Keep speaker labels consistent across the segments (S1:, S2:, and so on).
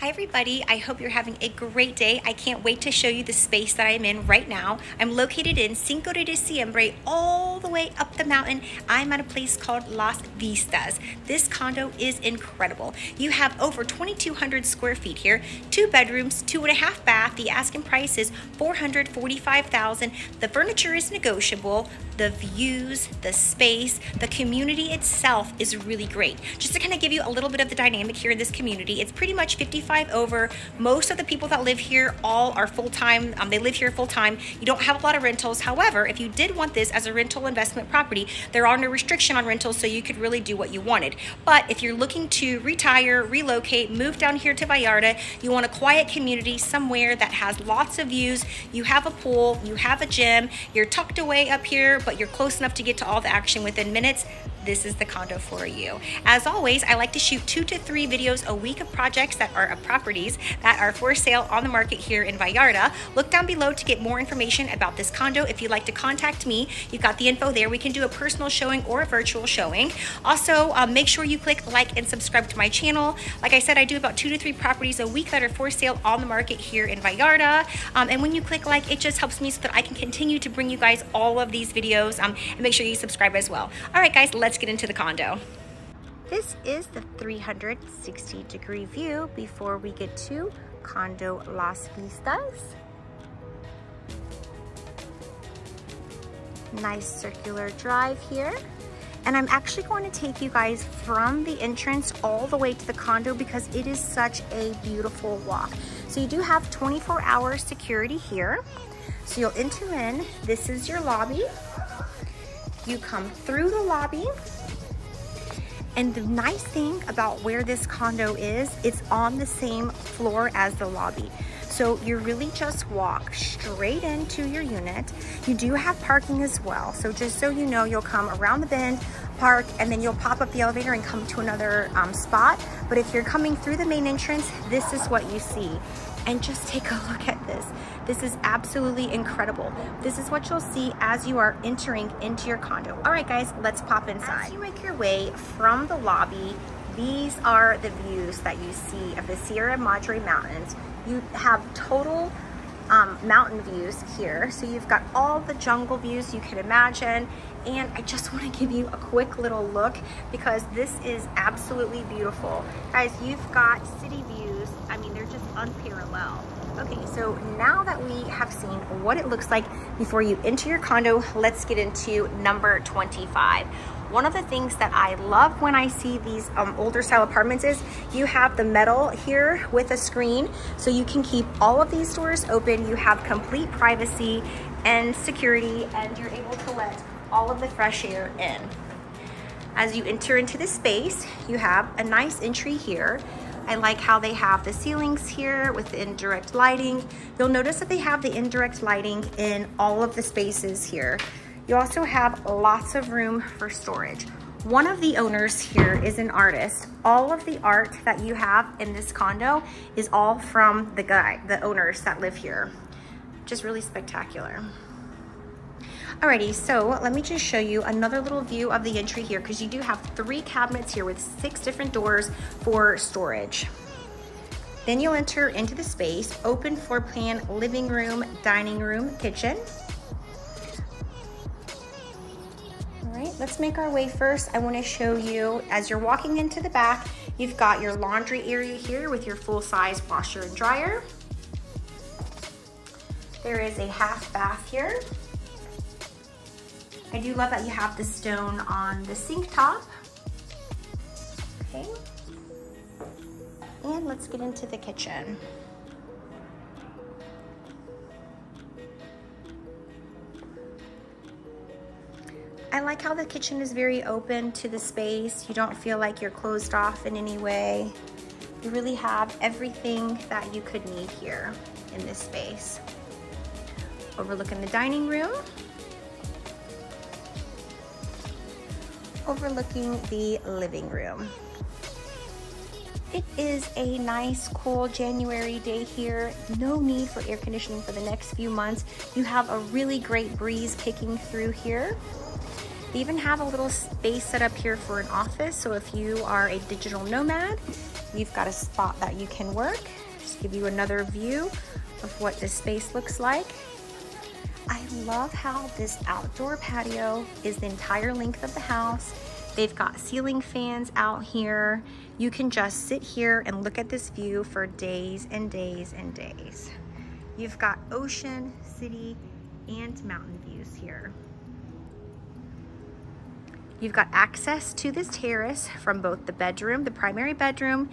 S1: Hi everybody, I hope you're having a great day. I can't wait to show you the space that I'm in right now. I'm located in Cinco de Diciembre, all the way up the mountain. I'm at a place called Las Vistas. This condo is incredible. You have over 2,200 square feet here, 2 bedrooms, 2.5 bath. The asking price is $445,000. The furniture is negotiable. The views, the space, the community itself is really great. Just to kind of give you a little bit of the dynamic here in this community, it's pretty much 55 over. Most of the people that live here all are full-time. They live here full-time. You don't have a lot of rentals. However, if you did want this as a rental investment property, there are no restriction on rentals, so you could really do what you wanted. But if you're looking to retire, relocate, move down here to Vallarta, you want a quiet community somewhere that has lots of views, you have a pool, you have a gym, you're tucked away up here, but you're close enough to get to all the action within minutes, this is the condo for you. As always, I like to shoot 2 to 3 videos a week of projects that are of properties that are for sale on the market here in Vallarta. Look down below to get more information about this condo. If you'd like to contact me, you've got the info there. We can do a personal showing or a virtual showing. Also, make sure you click like and subscribe to my channel. Like I said, I do about 2 to 3 properties a week that are for sale on the market here in Vallarta. And when you click like, it just helps me so that I can continue to bring you guys all of these videos, and make sure you subscribe as well. All right, guys, let's get into the condo. This is the 360-degree view before we get to condo Las Vistas. Nice circular drive here. And I'm actually going to take you guys from the entrance all the way to the condo because it is such a beautiful walk. So you do have 24-hour security here. So you'll enter in, this is your lobby. You come through the lobby. And the nice thing about where this condo is, it's on the same floor as the lobby. So you really just walk straight into your unit. You do have parking as well. So just so you know, you'll come around the bend, park, and then you'll pop up the elevator and come to another spot. But if you're coming through the main entrance, this is what you see. And just take a look at this. This is absolutely incredible. This is what you'll see as you are entering into your condo. All right, guys, let's pop inside. As you make your way from the lobby, these are the views that you see of the Sierra Madre Mountains. You have total mountain views here. So you've got all the jungle views you can imagine. And I just want to give you a quick little look because this is absolutely beautiful. Guys, you've got city views. I mean, they're just unparalleled. Okay, so now that we have seen what it looks like before you enter your condo, let's get into number 25. One of the things that I love when I see these older style apartments is you have the metal here with a screen, so you can keep all of these doors open. You have complete privacy and security, and you're able to let all of the fresh air in. As you enter into the space, you have a nice entry here. I like how they have the ceilings here with the indirect lighting. You'll notice that they have the indirect lighting in all of the spaces here. You also have lots of room for storage. One of the owners here is an artist. All of the art that you have in this condo is all from the owners that live here. Just really spectacular. Alrighty, so let me just show you another little view of the entry here because you do have 3 cabinets here with 6 different doors for storage. Then you'll enter into the space, open floor plan, living room, dining room, kitchen. Alright, let's make our way first. I want to show you, as you're walking into the back, you've got your laundry area here with your full-size washer and dryer. There is a half bath here. I do love that you have the stone on the sink top. Okay. And let's get into the kitchen. I like how the kitchen is very open to the space. You don't feel like you're closed off in any way. You really have everything that you could need here in this space. Overlooking the dining room. Overlooking the living room. It is a nice, cool January day here. No need for air conditioning for the next few months. You have a really great breeze kicking through here. They even have a little space set up here for an office. So if you are a digital nomad, you've got a spot that you can work. Just give you another view of what this space looks like. I love how this outdoor patio is the entire length of the house. They've got ceiling fans out here. You can just sit here and look at this view for days and days and days. You've got ocean, city, and mountain views here. You've got access to this terrace from both the bedroom, the primary bedroom,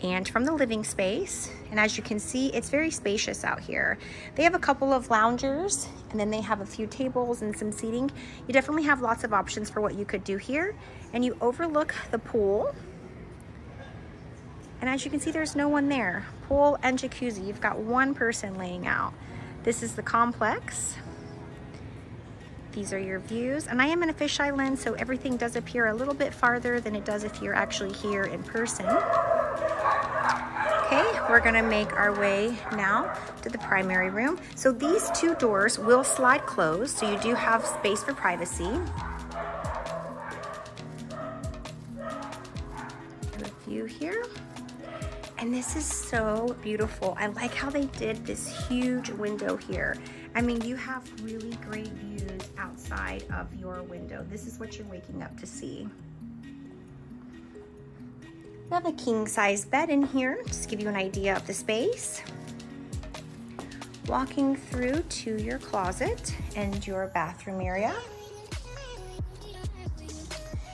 S1: and from the living space. And as you can see, it's very spacious out here. They have a couple of loungers, and then they have a few tables and some seating. You definitely have lots of options for what you could do here. And you overlook the pool. And as you can see, there's no one there. Pool and jacuzzi. You've got one person laying out. This is the complex. These are your views. And I am in a fisheye lens, so everything does appear a little bit farther than it does if you're actually here in person. Okay, we're gonna make our way now to the primary room. So these two doors will slide closed, so you do have space for privacy. And a view here. And this is so beautiful. I like how they did this huge window here. I mean, you have really great views outside of your window. This is what you're waking up to see. You have a king size bed in here, just to give you an idea of the space. Walking through to your closet and your bathroom area.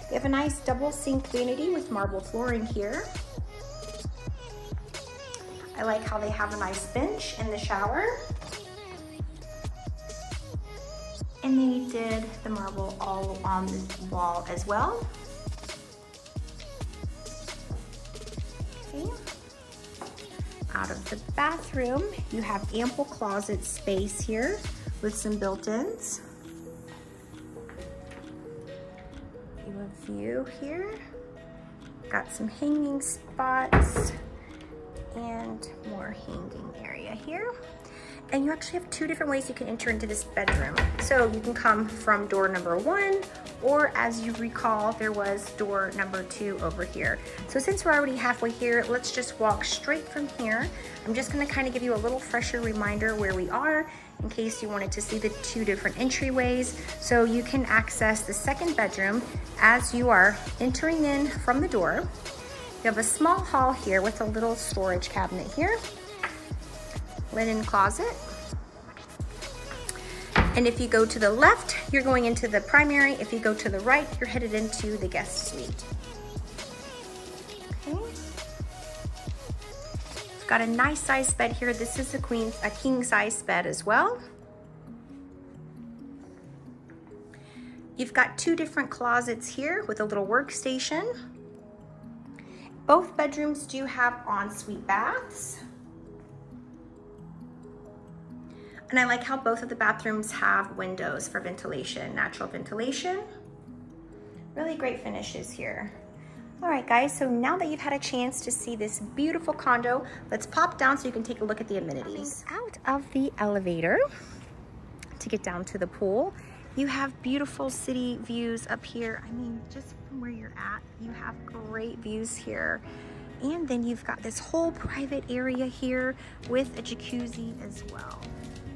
S1: You have a nice double sink vanity with marble flooring here. I like how they have a nice bench in the shower. And they did the marble all on the wall as well. Okay. Out of the bathroom, you have ample closet space here with some built-ins. You have a view here. Got some hanging spots and more hanging area here. And you actually have two different ways you can enter into this bedroom. So you can come from door number 1, or as you recall, there was door number 2 over here. So since we're already halfway here, let's just walk straight from here. I'm just gonna kind of give you a little fresher reminder where we are in case you wanted to see the two different entryways. So you can access the second bedroom as you are entering in from the door. You have a small hall here with a little storage cabinet here. Linen closet. And if you go to the left, you're going into the primary. If you go to the right, you're headed into the guest suite. Okay. It's got a nice size bed here. This is a king size bed as well. You've got two different closets here with a little workstation. Both bedrooms do have ensuite baths. And I like how both of the bathrooms have windows for ventilation, natural ventilation. Really great finishes here. All right, guys, so now that you've had a chance to see this beautiful condo, let's pop down so you can take a look at the amenities. Out of the elevator to get down to the pool, you have beautiful city views up here. I mean, just from where you're at, you have great views here. And then you've got this whole private area here with a jacuzzi as well.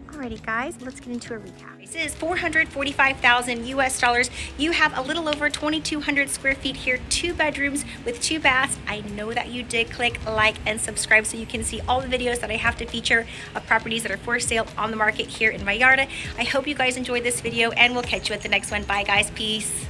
S1: Alrighty guys, let's get into a recap. This is $445,000 US. You have a little over 2,200 square feet here, 2 bedrooms with 2 baths. I know that you did click like and subscribe so you can see all the videos that I have to feature of properties that are for sale on the market here in Vallarta. I hope you guys enjoyed this video and we'll catch you at the next one. Bye guys, peace.